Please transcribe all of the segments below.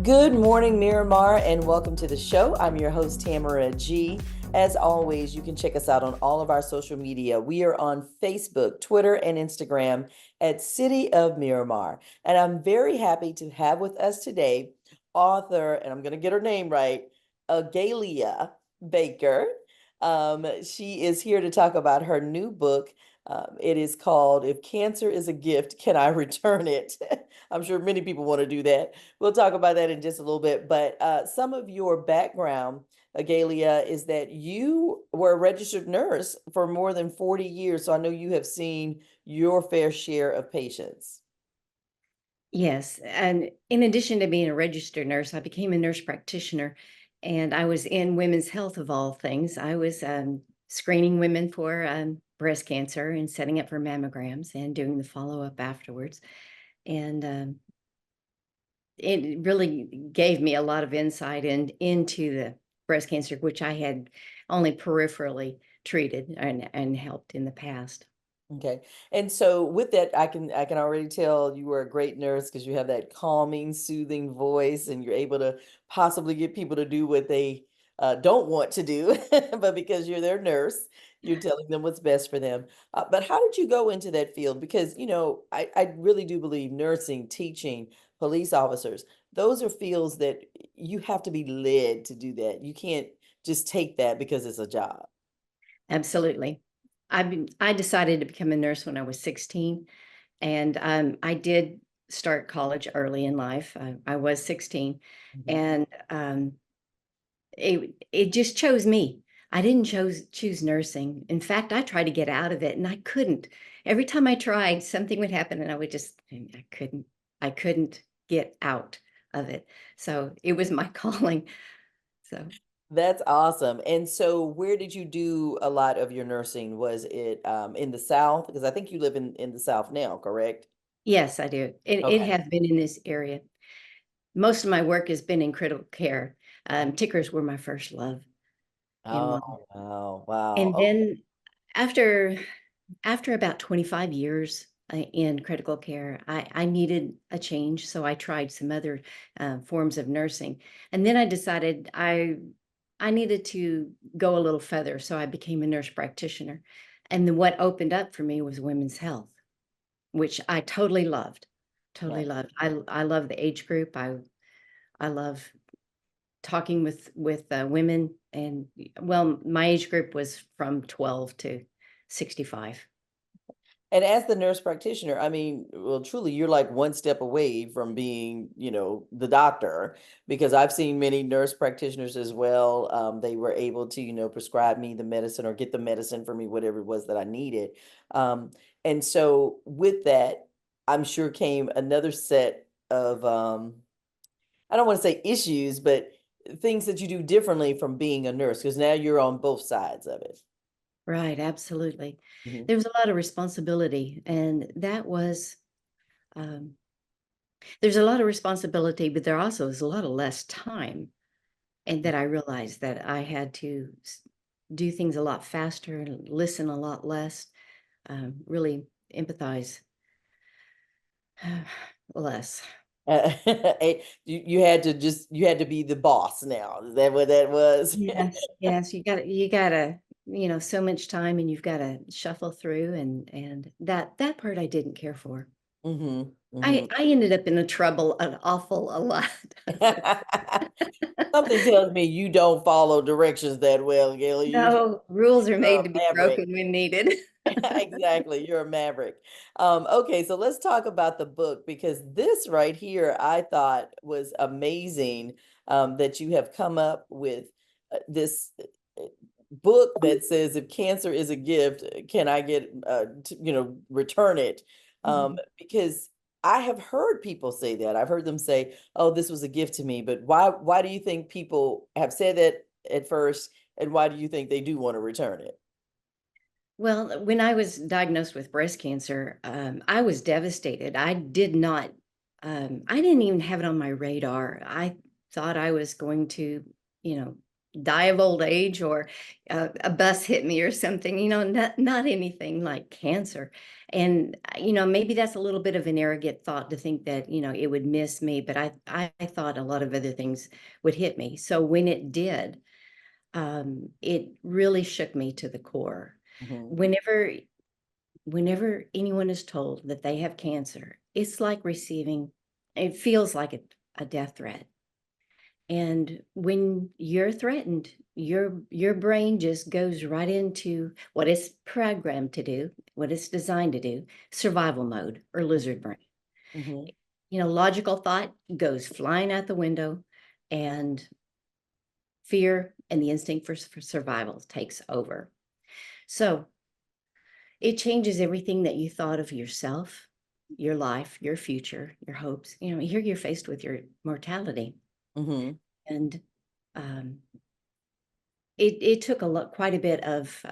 Good morning, Miramar, and welcome to the show. I'm your host, Tamara G. As always, you can check us out on all of our social media. We are on Facebook, Twitter, and Instagram at City of Miramar. And I'm very happy to have with us today author, and I'm going to get her name right, Agalia Baker. She is here to talk about her new book. It is called If Cancer is a Gift, Can I Return It? I'm sure many people want to do that. We'll talk about that in just a little bit. But some of your background, Agalia, is that you were a registered nurse for more than 40 years. So I know you have seen your fair share of patients. Yes, and in addition to being a registered nurse, I became a nurse practitioner, and I was in women's health of all things. I was screening women for breast cancer and setting up for mammograms and doing the follow-up afterwards. And it really gave me a lot of insight into the breast cancer, which I had only peripherally treated and helped in the past. Okay. And so with that, I can already tell you were a great nurse because you have that calming, soothing voice and you're able to possibly get people to do what they don't want to do, but because you're their nurse, you're telling them what's best for them. But how did you go into that field? Because, I really do believe nursing, teaching, police officers, those are fields that you have to be led to do that. You can't just take that because it's a job. Absolutely. I decided to become a nurse when I was 16, and I did start college early in life. I was 16, Mhm. and it just chose me. I didn't choose nursing. In fact, I tried to get out of it, and I couldn't. Every time I tried, something would happen, and I couldn't get out of it. So it was my calling. So. That's awesome. And so where did you do a lot of your nursing? Was it in the South? Because I think you live in the South now, correct? Yes, I do. It Okay. has been in this area. Most of my work has been in critical care. Tickers were my first love in Oh, life. wow. Wow. And then after after about 25 years in critical care, I needed a change. So I tried some other forms of nursing. And then I decided I needed to go a little further. So I became a nurse practitioner. And then what opened up for me was women's health, which I totally loved. Totally Right. loved. I love the age group. I love talking with women, and well, my age group was from 12 to 65. And as the nurse practitioner, I mean, well, truly, you're like one step away from being, the doctor, because I've seen many nurse practitioners as well. They were able to, prescribe me the medicine or get the medicine for me, whatever it was that I needed. Um, and so with that, I'm sure came another set of, I don't want to say issues, but things that you do differently from being a nurse, because now you're on both sides of it. Right, absolutely. Mhm. There was a lot of responsibility, and that was um, there's a lot of responsibility, but there also is a lot of less time, and that I realized that I had to do things a lot faster and listen a lot less, really empathize less. You had to you had to be the boss now. Is that what that was? Yes, yes, you gotta, so much time and you've gotta shuffle through and that part I didn't care for. Hmm. I ended up in a trouble an awful a lot. Something tells me you don't follow directions that well, Gail. No, rules are You're made a to be maverick. broken when needed. Exactly, you're a maverick. Okay, so let's talk about the book because this right here I thought was amazing, that you have come up with this book that says if cancer is a gift, can I get return it? Mhm. Because I have heard people say that. I've heard them say, "Oh, this was a gift to me." But why do you think people have said that at first, and why do you think they do want to return it? Well, when I was diagnosed with breast cancer, I was devastated. I didn't even have it on my radar. I thought I was going to, you know, die of old age or a bus hit me or something, not anything like cancer. And, maybe that's a little bit of an arrogant thought to think that, it would miss me, but I thought a lot of other things would hit me. So when it did, it really shook me to the core. Mhm. Whenever anyone is told that they have cancer, it's like it feels like a death threat. And when you're threatened, your brain just goes right into what it's programmed to do, what it's designed to do, survival mode or lizard brain. Mhm. Logical thought goes flying out the window, and fear and the instinct for survival takes over. So it changes everything that you thought of yourself, your life, your future, your hopes. Here you're faced with your mortality. Mhm. And um, it took quite a bit of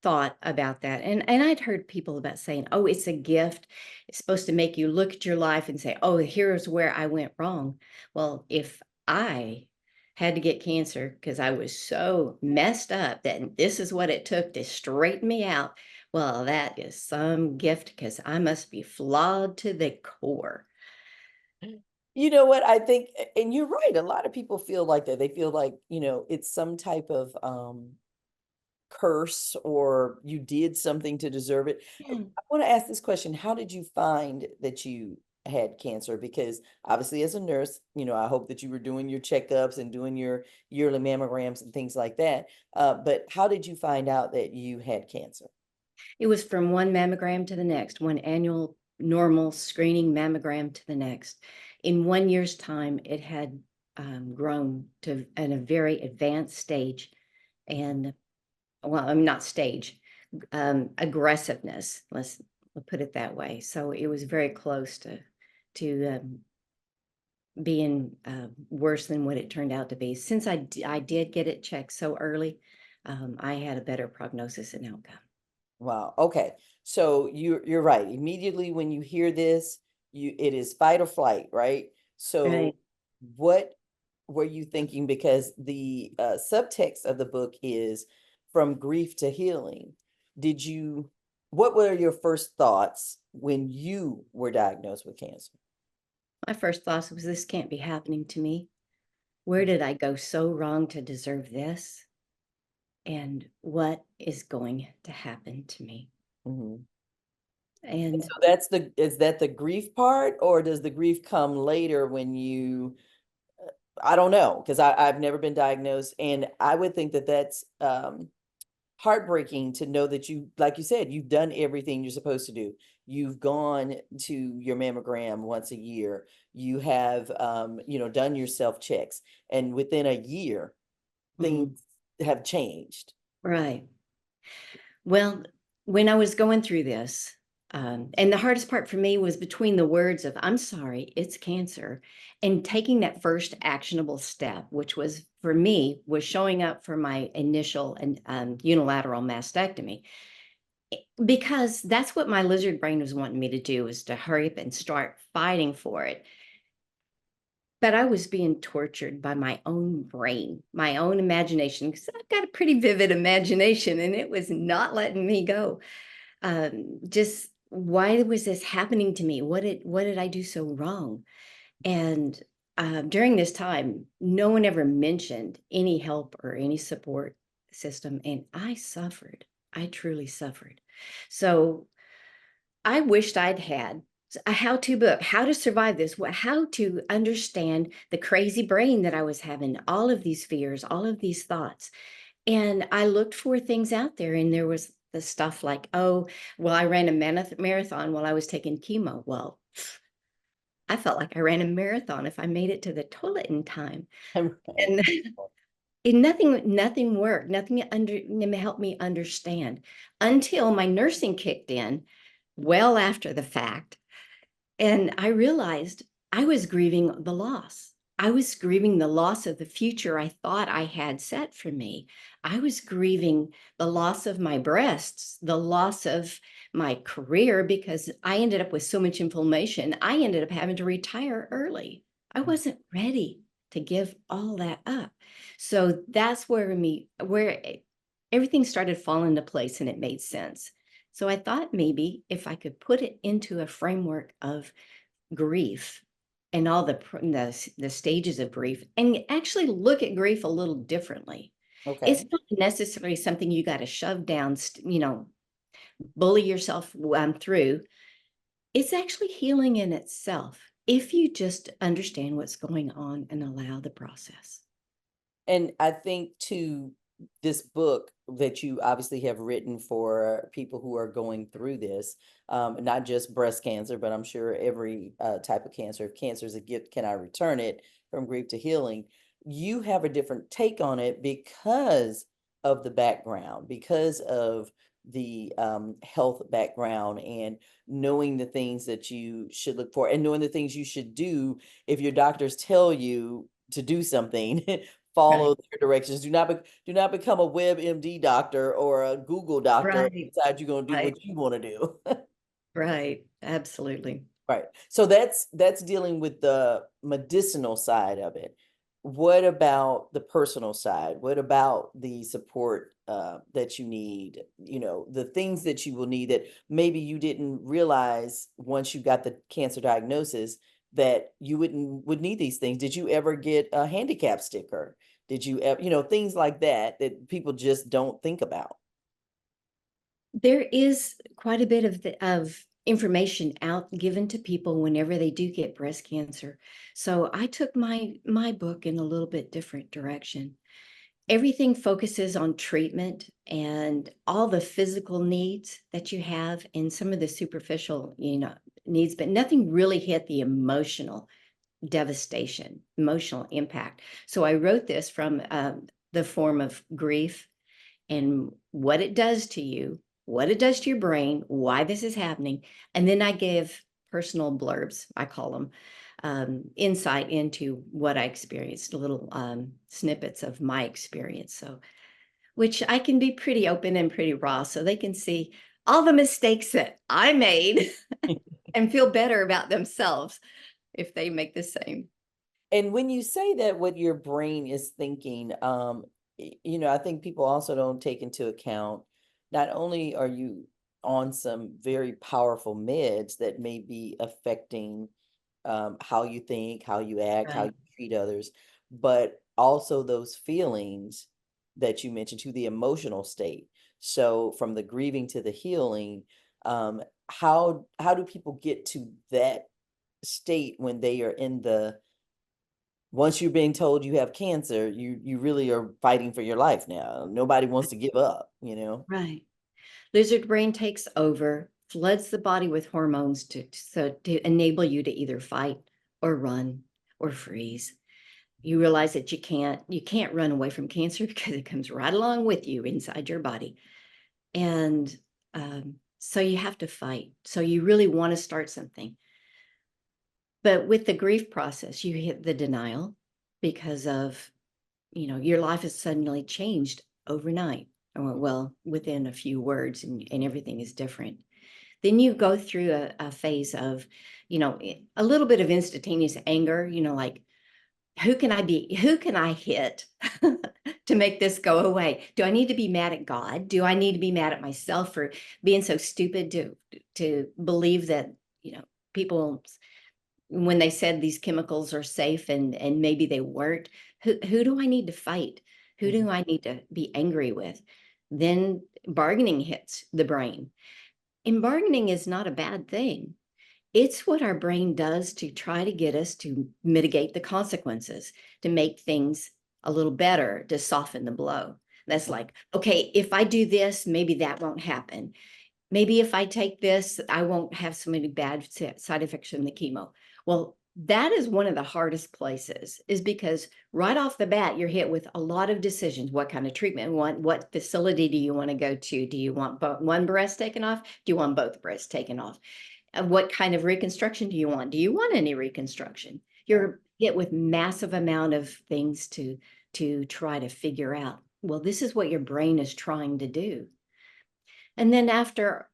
thought about that. And I'd heard people about saying, oh, it's a gift. It's supposed to make you look at your life and say, oh, here's where I went wrong. Well, if I had to get cancer because I was so messed up that this is what it took to straighten me out, well, that is some gift because I must be flawed to the core. You know what? I think, and you're right. A lot of people feel like that. They feel like, it's some type of curse or you did something to deserve it. Yeah. I want to ask this question. How did you find that you had cancer? Because obviously, as a nurse, I hope that you were doing your checkups and doing your yearly mammograms and things like that. But how did you find out that you had cancer? It was from one mammogram to the next, one annual normal screening mammogram to the next. In 1 year's time, it had grown to a very advanced stage, and well, I'm not stage, aggressiveness. We'll put it that way. So it was very close to being worse than what it turned out to be. Since I did get it checked so early, I had a better prognosis and outcome. Wow. Okay. So you're right. Immediately when you hear this, it is fight or flight, right? So Right. what were you thinking? Because the subtext of the book is from grief to healing. Did you, what were your first thoughts when you were diagnosed with cancer? My first thought was, this can't be happening to me. Where did I go so wrong to deserve this? And what is going to happen to me? Mhm. And So is that the grief part, or does the grief come later when you, I don't know, because I've never been diagnosed, and I would think that that's heartbreaking to know that you, like you said, you've done everything you're supposed to do. You've gone to your mammogram once a year. You have, done your self checks, and within a year, things mhm, have changed. right. Well, when I was going through this, and the hardest part for me was between the words of, I'm sorry, it's cancer, and taking that first actionable step, which was for me, was showing up for my initial and unilateral mastectomy. Because that's what my lizard brain was wanting me to do, is to hurry up and start fighting for it. But I was being tortured by my own brain, my own imagination, because I've got a pretty vivid imagination, and it was not letting me go. Just why was this happening to me? What did I do so wrong? And during this time, no one ever mentioned any help or any support system, and I suffered. I truly suffered. So I wished I'd had a how-to book, how to survive this, how to understand the crazy brain that I was having, all of these fears, all of these thoughts. And I looked for things out there, and there was the stuff like, oh, well, I ran a marathon while I was taking chemo. Well, I felt like I ran a marathon if I made it to the toilet in time. Right. And nothing worked. Nothing helped me understand until my nursing kicked in well after the fact. And I realized I was grieving the loss. I was grieving the loss of the future I thought I had set for me. I was grieving the loss of my breasts, the loss of my career, because I ended up with so much inflammation. I ended up having to retire early. I wasn't ready. to give all that up. So that's where everything started falling into place and it made sense. So I thought maybe if I could put it into a framework of grief and all the stages of grief, and actually look at grief a little differently. It's Okay. not necessarily something you got to shove down, bully yourself through. It's actually healing in itself if you just understand what's going on and allow the process. And I think too, this book that you obviously have written for people who are going through this, not just breast cancer, but I'm sure every type of cancer. If cancer is a gift, can I return it from grief to healing? You have a different take on it because of the background, because of the health background, and knowing the things that you should look for and knowing the things you should do if your doctors tell you to do something. Right. Follow their directions. Do not become a WebMD doctor or a Google doctor and Right. decide you're gonna do Right. what you want to do. Right. Absolutely. Right. So that's dealing with the medicinal side of it. What about the personal side? What about the support that you need? You know, the things that you will need that maybe you didn't realize once you got the cancer diagnosis that you would need these things. Did you ever get a handicap sticker? Did you ever, things like that that people just don't think about? There is quite a bit of information out given to people whenever they do get breast cancer. So I took my book in a little bit different direction. Everything focuses on treatment and all the physical needs that you have and some of the superficial, needs, but nothing really hit the emotional devastation, emotional impact. So I wrote this from the form of grief and what it does to you, what it does to your brain, why this is happening. And then I give personal blurbs, I call them, insight into what I experienced, little snippets of my experience. So, which I can be pretty open and pretty raw so they can see all the mistakes that I made and feel better about themselves if they make the same. And when you say that what your brain is thinking, I think people also don't take into account not only are you on some very powerful meds that may be affecting how you think, how you act, how Right. you treat others, but also those feelings that you mentioned to the emotional state. So from the grieving to the healing, how do people get to that state when they are in the once you're being told you have cancer, you really are fighting for your life now. Nobody wants to give up, you know? Right. Lizard brain takes over, floods the body with hormones to enable you to either fight or run or freeze. You realize that you can't run away from cancer because it comes right along with you inside your body. And so you have to fight. So you really want to start something. But with the grief process, you hit the denial because of, your life has suddenly changed overnight. Or, well, within a few words, and everything is different. Then you go through a phase of, a little bit of instantaneous anger, like, who can I hit to make this go away? Do I need to be mad at God? Do I need to be mad at myself for being so stupid to believe that, people, when they said these chemicals are safe and maybe they weren't, who do I need to fight? Who Mhm. do I need to be angry with? Then bargaining hits the brain. And bargaining is not a bad thing. It's what our brain does to try to get us to mitigate the consequences, to make things a little better, to soften the blow. That's like, okay, if I do this, maybe that won't happen. Maybe if I take this, I won't have so many bad side effects from the chemo. Well, that is one of the hardest places, is because right off the bat, you're hit with a lot of decisions. What kind of treatment you want? What facility do you want to go to? Do you want one breast taken off? Do you want both breasts taken off? What kind of reconstruction do you want? Do you want any reconstruction? Right. You're hit with massive amount of things to try to figure out. Well, this is what your brain is trying to do. And then after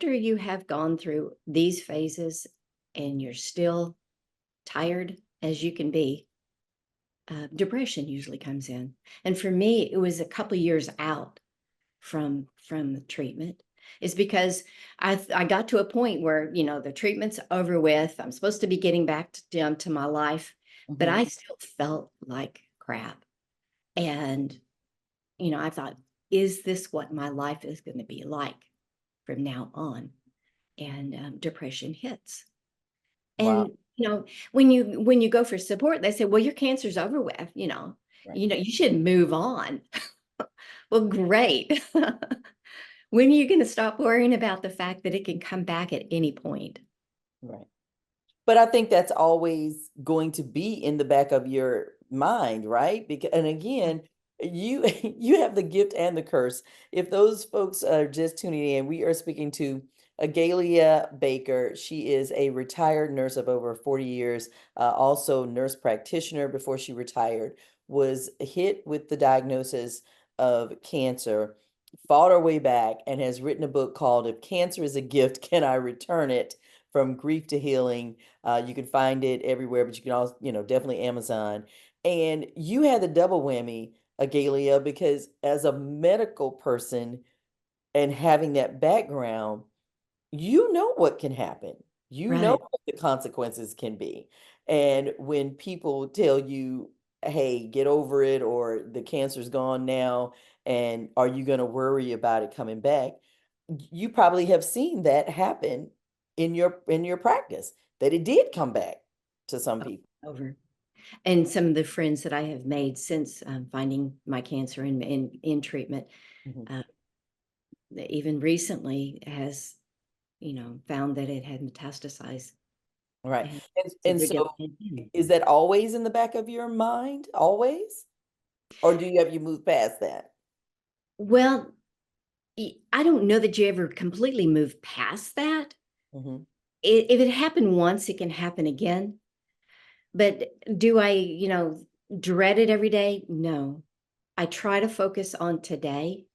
you have gone through these phases and you're still tired as you can be, depression usually comes in. And for me, it was a couple years out from the treatment. Is because I got to a point where, the treatment's over with. I'm supposed to be getting back to my life, but Mhm. I still felt like crap. And, I thought, is this what my life is going to be like from now on? And depression hits. Wow. And, when you go for support, they say, well, your cancer's over with, Right. you should move on. Well, great. When are you going to stop worrying about the fact that it can come back at any point? Right. But I think that's always going to be in the back of your mind, right? Because, and again, you you have the gift and the curse. If those folks are just tuning in, we are speaking to Agalia Baker. She is a retired nurse of over 40 years, also nurse practitioner before she retired, was hit with the diagnosis of cancer, fought her way back, and has written a book called If Cancer is a Gift, Can I Return It? From Grief to Healing. You can find it everywhere, but you can also, definitely Amazon. And you had the double whammy, Agalia, because as a medical person and having that background, you know what can happen. You know Right. what the consequences can be. And when people tell you, hey, get over it, or the cancer's gone now, and are you going to worry about it coming back? You probably have seen that happen in your practice, that it did come back to some people. Over. And some of the friends that I have made since finding my cancer and in treatment, Mhm. uh, even recently, has found that it had metastasized, Right. and so And they're getting so it in. is that always in the back of your mind? Always? Or have you moved past that? Well, I don't know that you ever completely move past that. Hmm. If it happened once, it can happen again. But do I, dread it every day? No. I try to focus on today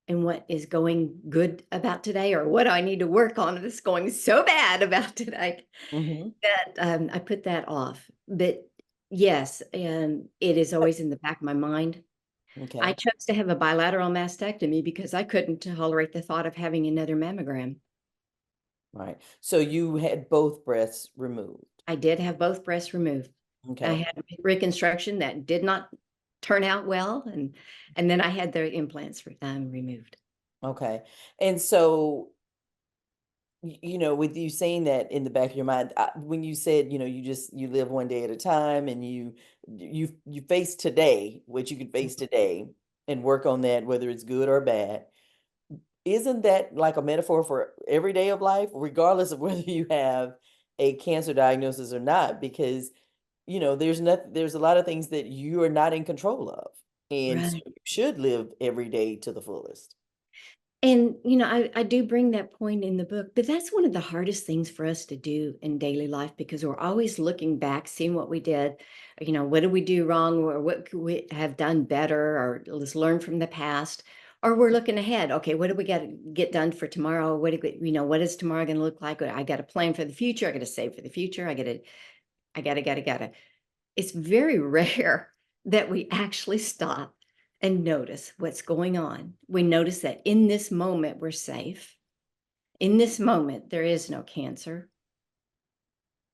and what is going good about today, or what I need to work on that's going so bad about today, Hmm. that I put that off. But yes, and it is always in the back of my mind. I Okay. chose to have a bilateral mastectomy because I couldn't tolerate the thought of having another mammogram. Right. So you had both breasts removed. I did have both breasts removed. I Okay. had reconstruction that did not turn out well, and then I had the implants removed. Okay. And so, with you saying that in the back of your mind, when you said, you live one day at a time, and you face today what you can face today and work on that, whether it's good or bad. Isn't that like a metaphor for every day of life, regardless of whether you have a cancer diagnosis or not? Because, there's a lot of things that you are not in control of. And so Right. you should live every day to the fullest. And, I do bring that point in the book, but that's one of the hardest things for us to do in daily life, because we're always looking back, seeing what we did, what did we do wrong, or what could we have done better, or let's learn from the past. Or we're looking ahead. Okay, what do we got to get done for tomorrow? What is tomorrow going to look like? I got to plan for the future. I got to save for the future. I got to. It's very rare that we actually stop and notice what's going on. We notice that in this moment, we're safe. In this moment, there is no cancer.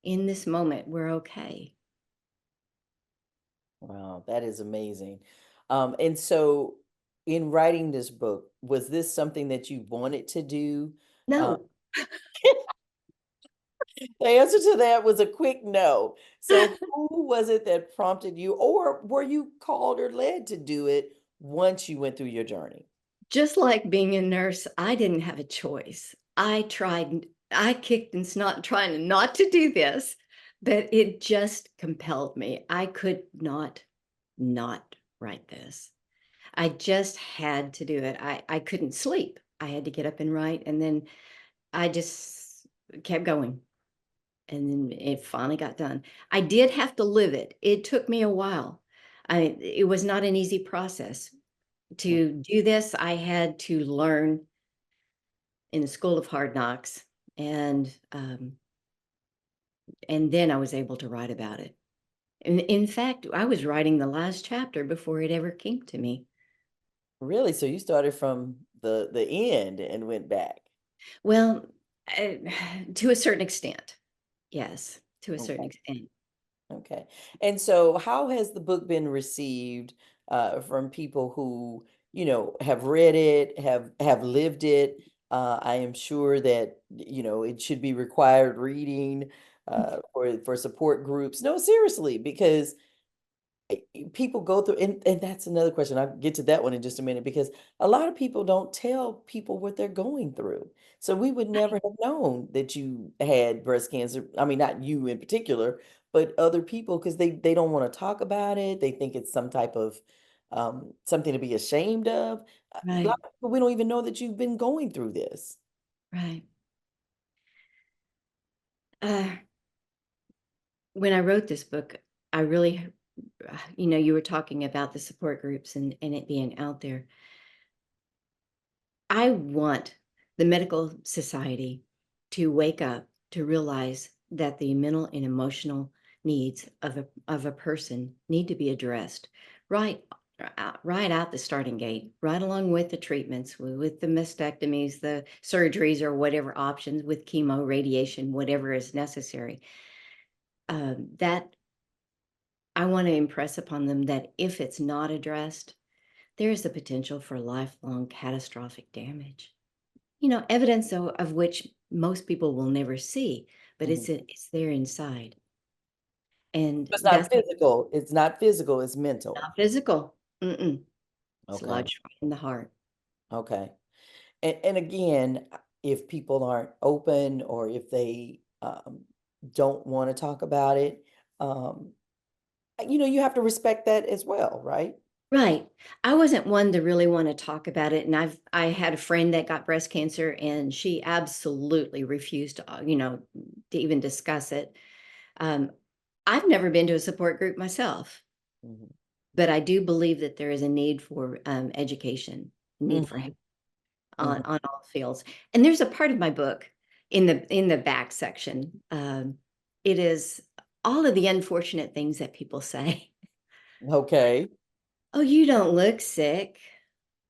In this moment, we're okay. Wow, that is amazing. And so in writing this book, was this something that you wanted to do? Uh, No, the answer to that was a quick no. So who was it that prompted you, or were you called or led to do it once you went through your journey? just like being a nurse, I didn't have a choice. I kicked and snot trying not to do this, but it just compelled me. I could not write this. I just had to do it. I couldn't sleep. I had to get up and write, and then I just kept going, and then it finally got done. I did have to live it. It took me a while. It was not an easy process. To do this, I had to learn in the school of hard knocks, and then I was able to write about it. In fact, I was writing the last chapter before it ever came to me. Really? So you started from the end and went back. Well, uh, to a certain extent, yes, to a certain Okay. extent. Okay. And so how has the book been received from people who, have read it, have lived it? I am sure that, it should be required reading for support groups. No, seriously, because people go through, and that's another question. I'll get to that one in just a minute, because a lot of people don't tell people what they're going through. So we would never have known that you had breast cancer. I mean, not you in particular, but other people, because they don't want to talk about it. They think it's some type of something to be ashamed of. A lot Right, of people, we don't even know that you've been going through this. right. Uh, when I wrote this book, I really, you were talking about the support groups and it being out there. I want the medical society to wake up to realize that the mental and emotional needs of a person need to be addressed right right out the starting gate, right along with the treatments, with the mastectomies, the surgeries, or whatever options with chemo, radiation, whatever is necessary. That I want to impress upon them that if it's not addressed, there is the potential for lifelong catastrophic damage. Evidence of which most people will never see, but Mhm. it's there inside, and It's not that's physical. It's not physical. It's mental. not physical. Mm-mm. It's Okay. lodged right in the heart. Okay. And again, if people aren't open, or if they don't want to talk about it, um, you have to respect that as well, right? Right. I wasn't one to really want to talk about it, and I had a friend that got breast cancer, and she absolutely refused to, to even discuss it. Um, I've never been to a support group myself, Mhm. but I do believe that there is a need for education, need for Mhm. Mhm. on all fields. And there's a part of my book in the back section. It is all of the unfortunate things that people say. Okay. Oh, you don't look sick.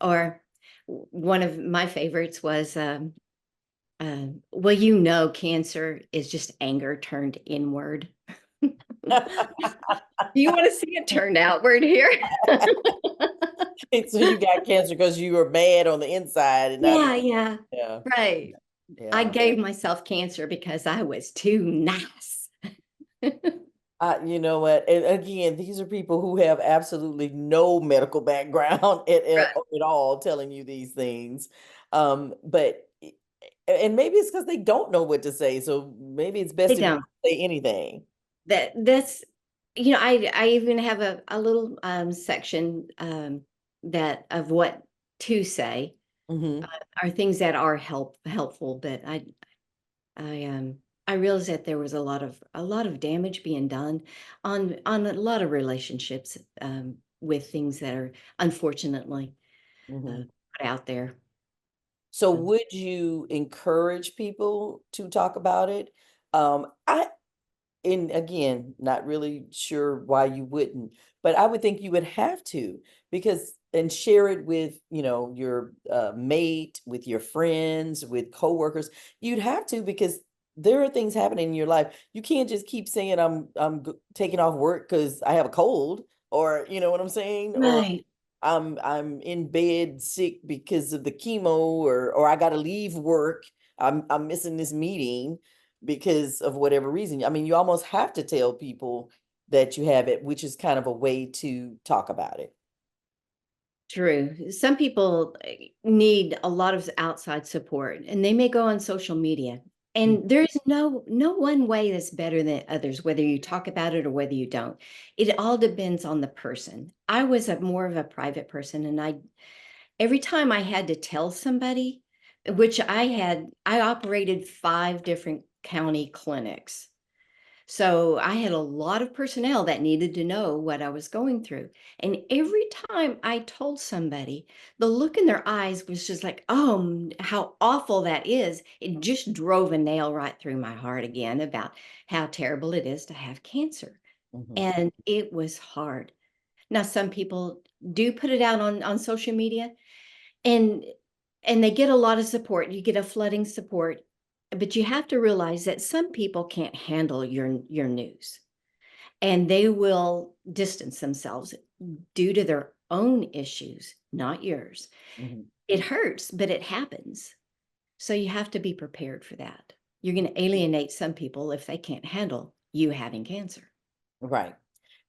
Or one of my favorites was, well, cancer is just anger turned inward. Do you want to see it turned outward here? So you got cancer because you were bad on the inside and not, Yeah, yeah, yeah, right. I yeah. gave myself cancer because I was too nice. You know what? And again, these are people who have absolutely no medical background at all telling you these things. But and maybe it's because they don't know what to say. So maybe it's They best if you don't. don't say anything. That's I even have a little, section, that of what to say, Hmm. are things that are helpful, but I realized that there was a lot of damage being done on a lot of relationships, with things that are unfortunately, Hmm. put out there. So So would you encourage people to talk about it? I And again, not really sure why you wouldn't, but I would think you would have to, because and share it with, your mate, with your friends, with coworkers. You'd have to, because there are things happening in your life. You can't just keep saying taking off work because I have a cold, or you know what I'm saying, or right. I'm in bed sick because of the chemo, or I got to leave work. I'm missing this meeting because of whatever reason. I mean, you almost have to tell people that you have it, which is kind of a way to talk about it. True. Some people need a lot of outside support, and they may go on social media. Mm. And there's no one way that's better than others, whether you talk about it or whether you don't. It all depends on the person. I was a more of a private person, and I every time I had to tell somebody, which I operated 5 different county clinics. So I had a lot of personnel that needed to know what I was going through. And every time I told somebody, the look in their eyes was just like, oh, how awful that is. It just drove a nail right through my heart again about how terrible it is to have cancer. Mhm. and it was hard. Now, some people do put it out on social media, and they get a lot of support. You get a flooding support, but you have to realize that some people can't handle your news, and they will distance themselves due to their own issues, not yours. Mhm. It hurts, but it happens. So you have to be prepared for that. You're going to alienate some people if they can't handle you having cancer. Right.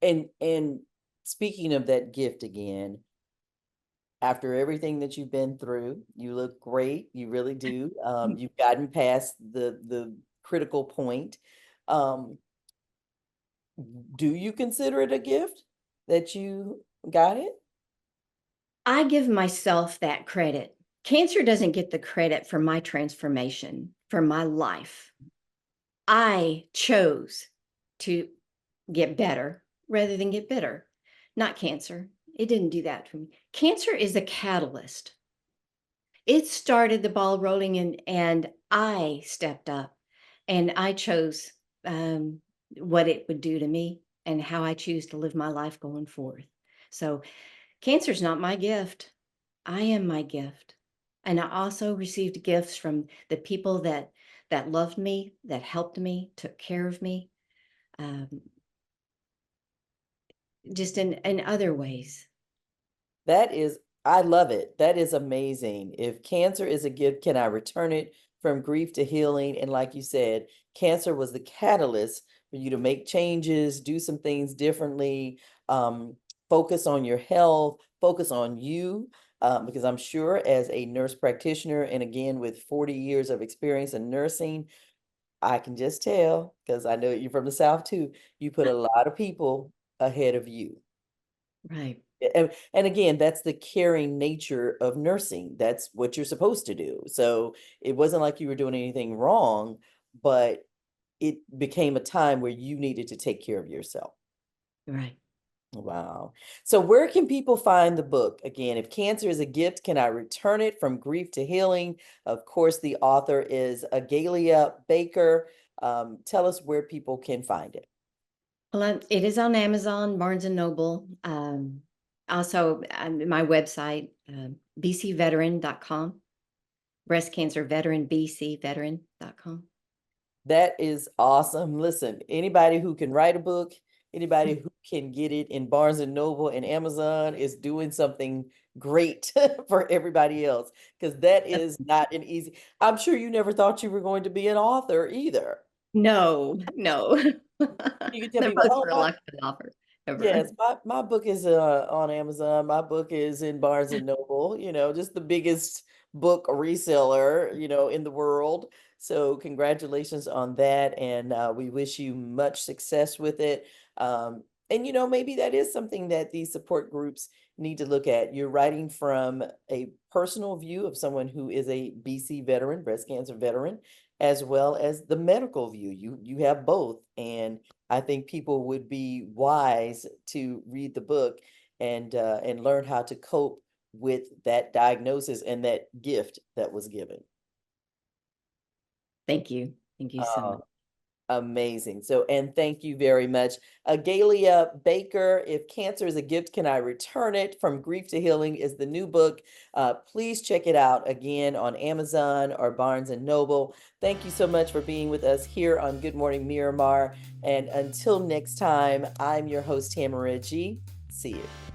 And speaking of that gift again, after everything that you've been through, you look great. You really do. You've gotten past the critical point. Um, do you consider it a gift that you got it? I give myself that credit. Cancer doesn't get the credit for my transformation, for my life. I chose to get better rather than get bitter, not cancer. It didn't do that for me. Cancer is a catalyst. It started the ball rolling, and I stepped up and I chose what it would do to me and how I choose to live my life going forth. So cancer's not my gift. I am my gift. And I also received gifts from the people that loved me, that helped me, took care of me, um, just in other ways. That is, I love it. That is amazing. If cancer is a gift, can I return it from grief to healing? And like you said, cancer was the catalyst for you to make changes, do some things differently, um, focus on your health, focus on you. Because I'm sure as a nurse practitioner, and again with 40 years of experience in nursing, I can just tell, because I know you're from the South too, you put a lot of people ahead of you. Right, And again, that's the caring nature of nursing. That's what you're supposed to do. So it wasn't like you were doing anything wrong, but it became a time where you needed to take care of yourself. right. Wow. So where can people find the book? Again, if cancer is a gift, can I return it from grief to healing? Of course, the author is Agalia Baker. Tell us where people can find it. Well, it is on Amazon, Barnes and Noble. Also, my website, bcveteran.com, breast cancer veteran, bcveteran.com. That is awesome. Listen, anybody who can write a book, anybody who can get it in Barnes and Noble and Amazon is doing something great for everybody else, because that is not an easy. I'm sure you never thought you were going to be an author either. No, no. You can tell The people, most oh, reluctant offer ever. yes, my book is on Amazon. My book is in Barnes and Noble, just the biggest book reseller, in the world. So congratulations on that, and we wish you much success with it. And maybe that is something that these support groups need to look at. You're writing from a personal view of someone who is a BC veteran, breast cancer veteran, as well as the medical view. You have both, and I think people would be wise to read the book and learn how to cope with that diagnosis and that gift that was given. Thank you. Thank you so much. Amazing. So, and thank you very much. Agalia Baker, If Cancer is a Gift, Can I Return It? From Grief to Healing is the new book. Please check it out again on Amazon or Barnes and Noble. Thank you so much for being with us here on Good Morning Miramar. And until next time, I'm your host, Tamara G. See you.